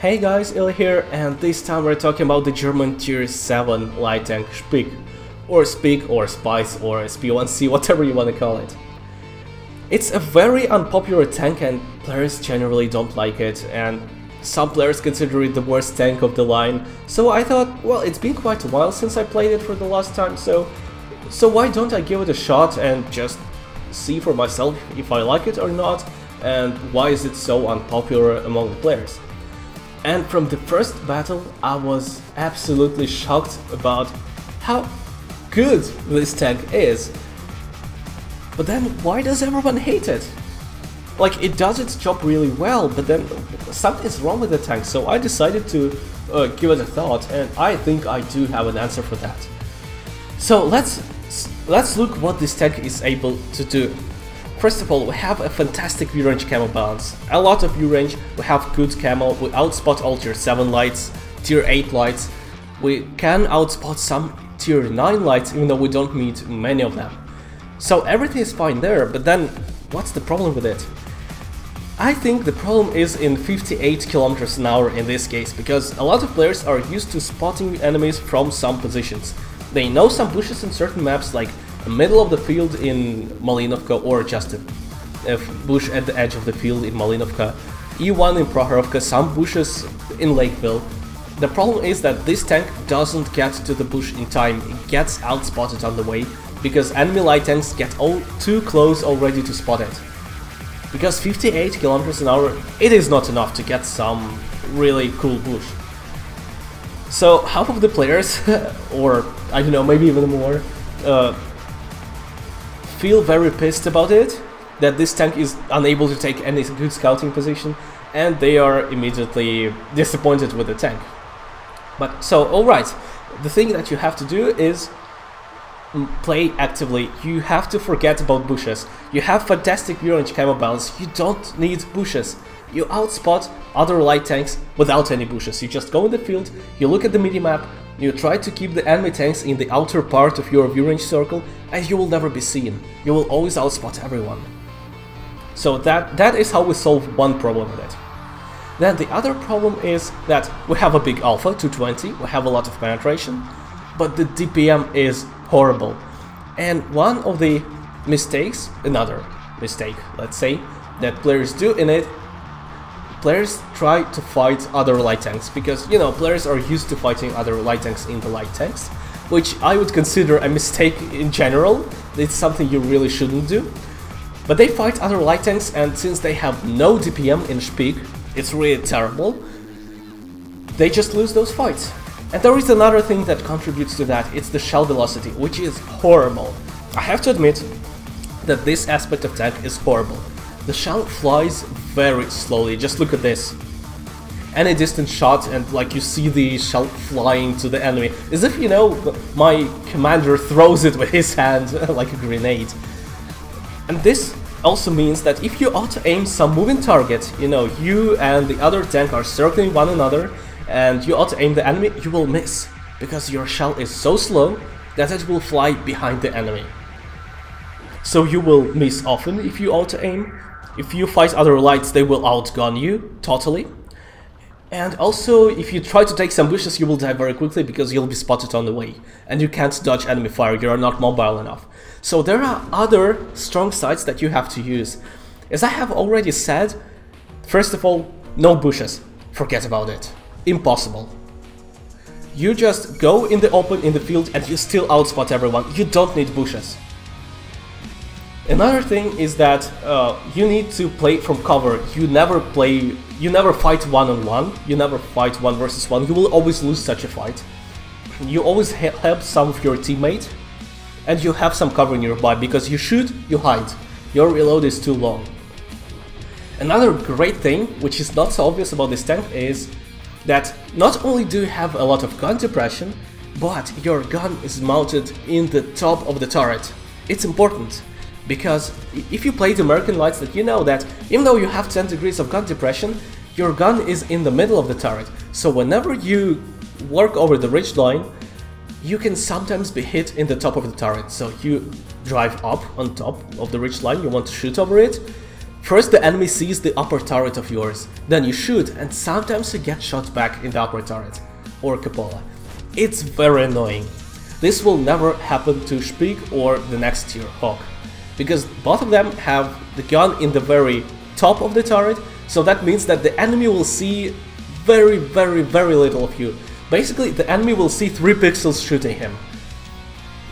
Hey guys, Il here, and this time we're talking about the German Tier 7 light tank Speak, or Spice, or SP1 C, whatever you want to call it. It's a very unpopular tank and players generally don't like it, and some players consider it the worst tank of the line, so I thought, well, it's been quite a while since I played it for the last time, so why don't I give it a shot and just see for myself if I like it or not, and why is it so unpopular among the players. And from the first battle, I was absolutely shocked about how good this tank is. But then, why does everyone hate it? Like, it does its job really well, but then something's wrong with the tank, so I decided to give it a thought, and I think I do have an answer for that. So let's look what this tank is able to do. First of all, we have a fantastic view-range camo balance, a lot of view-range, we have good camo, we outspot all tier 7 lights, tier 8 lights, we can outspot some tier 9 lights even though we don't meet many of them. So everything is fine there, but then what's the problem with it? I think the problem is in 58 km an hour in this case, because a lot of players are used to spotting enemies from some positions. They know some bushes in certain maps, like the middle of the field in Malinovka, or just a bush at the edge of the field in Malinovka, E1 in Prohorovka, some bushes in Lakeville. The problem is that this tank doesn't get to the bush in time, it gets outspotted on the way, because enemy light tanks get too close already to spot it. Because 58 km an hour, it is not enough to get some really cool bush. So half of the players, or I don't know, maybe even more, feel very pissed about it, that this tank is unable to take any good scouting position, and they are immediately disappointed with the tank. But so, alright, the thing that you have to do is play actively. You have to forget about bushes. You have fantastic view-range camo balance, you don't need bushes. You outspot other light tanks without any bushes. You just go in the field, you look at the minimap, you try to keep the enemy tanks in the outer part of your view-range circle, and you will never be seen. You will always outspot everyone. So that is how we solve one problem with it. Then the other problem is that we have a big alpha, 220, we have a lot of penetration, but the DPM is horrible. And one of the mistakes, another mistake, let's say, that players do in it, players try to fight other light tanks, because, you know, players are used to fighting other light tanks in the light tanks, which I would consider a mistake in general. It's something you really shouldn't do. But they fight other light tanks, and since they have no DPM in Speak, it's really terrible, they just lose those fights. And there is another thing that contributes to that, it's the shell velocity, which is horrible. I have to admit that this aspect of tank is horrible. The shell flies very slowly, just look at this. Any distant shot and like you see the shell flying to the enemy, as if, you know, my commander throws it with his hand like a grenade. And this also means that if you auto-aim some moving target, you know, you and the other tank are circling one another, and you auto-aim the enemy, you will miss, because your shell is so slow that it will fly behind the enemy. So you will miss often if you auto-aim. If you fight other lights, they will outgun you, totally. And also, if you try to take some bushes, you will die very quickly, because you'll be spotted on the way, and you can't dodge enemy fire, you are not mobile enough. So there are other strong sides that you have to use. As I have already said, first of all, no bushes, forget about it. Impossible. You just go in the open in the field and you still outspot everyone. You don't need bushes. Another thing is that you need to play from cover. You never fight one-on-one. You never fight 1 versus 1. You will always lose such a fight. You always help some of your teammate, and you have some cover nearby, because you shoot, you hide. Your reload is too long. Another great thing, which is not so obvious about this tank, is that not only do you have a lot of gun depression, but your gun is mounted in the top of the turret. It's important, because if you play the American lights, that you know that even though you have 10 degrees of gun depression, your gun is in the middle of the turret. So whenever you work over the ridge line, you can sometimes be hit in the top of the turret. So you drive up on top of the ridge line, you want to shoot over it, First the enemy sees the upper turret of yours, then you shoot and sometimes you get shot back in the upper turret, or cupola. It's very annoying. This will never happen to Speak or the next tier, Hawk, because both of them have the gun in the very top of the turret, so that means that the enemy will see very little of you. Basically, the enemy will see 3 pixels shooting him.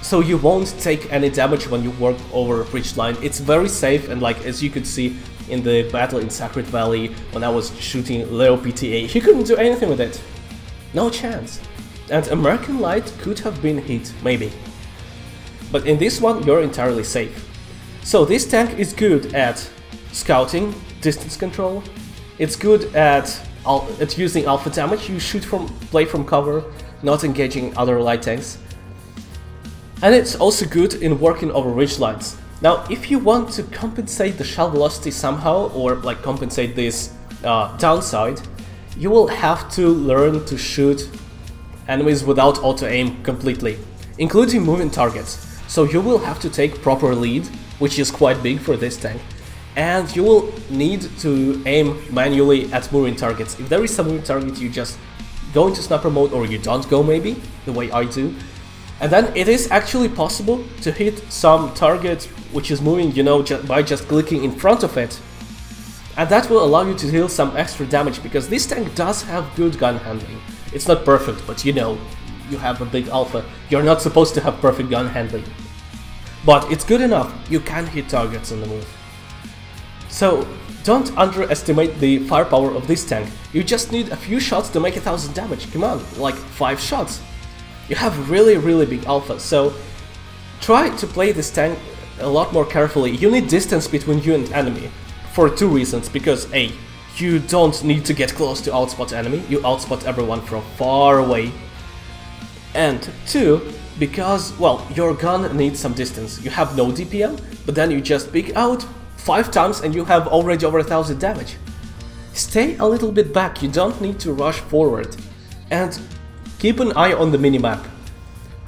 So you won't take any damage when you work over ridge line. It's very safe, and like as you could see in the battle in Sacred Valley when I was shooting Leo PTA, he couldn't do anything with it. No chance. And American Light could have been hit, maybe. But in this one, you're entirely safe. So this tank is good at scouting, distance control. It's good at using alpha damage. You shoot play from cover, not engaging other light tanks. And it's also good in working over ridge lines. Now, if you want to compensate the shell velocity somehow, or like compensate this downside, you will have to learn to shoot enemies without auto-aim completely, including moving targets. So you will have to take proper lead, which is quite big for this tank, and you will need to aim manually at moving targets. If there is a moving target, you just go into sniper mode, or you don't go maybe, the way I do. And then it is actually possible to hit some target which is moving, you know, by just clicking in front of it. And that will allow you to deal some extra damage, because this tank does have good gun handling. It's not perfect, but you know, you have a big alpha. You're not supposed to have perfect gun handling. But it's good enough, you can hit targets on the move. So don't underestimate the firepower of this tank. You just need a few shots to make 1000 damage. Come on, like 5 shots. You have really big alpha, so try to play this tank a lot more carefully. You need distance between you and enemy for 2 reasons, because A, you don't need to get close to outspot enemy, you outspot everyone from far away. And 2, because, well, your gun needs some distance. You have no DPM, but then you just pick out 5 times and you have already over 1000 damage. Stay a little bit back, you don't need to rush forward. And keep an eye on the minimap.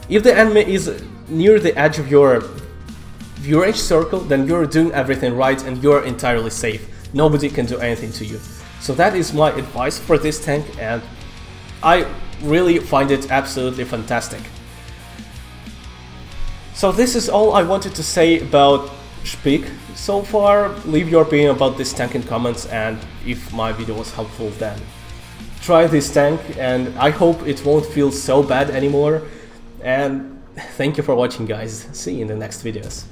If the enemy is near the edge of your view range circle, then you're doing everything right and you're entirely safe. Nobody can do anything to you. So that is my advice for this tank, and I really find it absolutely fantastic. So this is all I wanted to say about Speak so far. Leave your opinion about this tank in comments, and if my video was helpful, then try this tank, and I hope it won't feel so bad anymore. And thank you for watching, guys. See you in the next videos.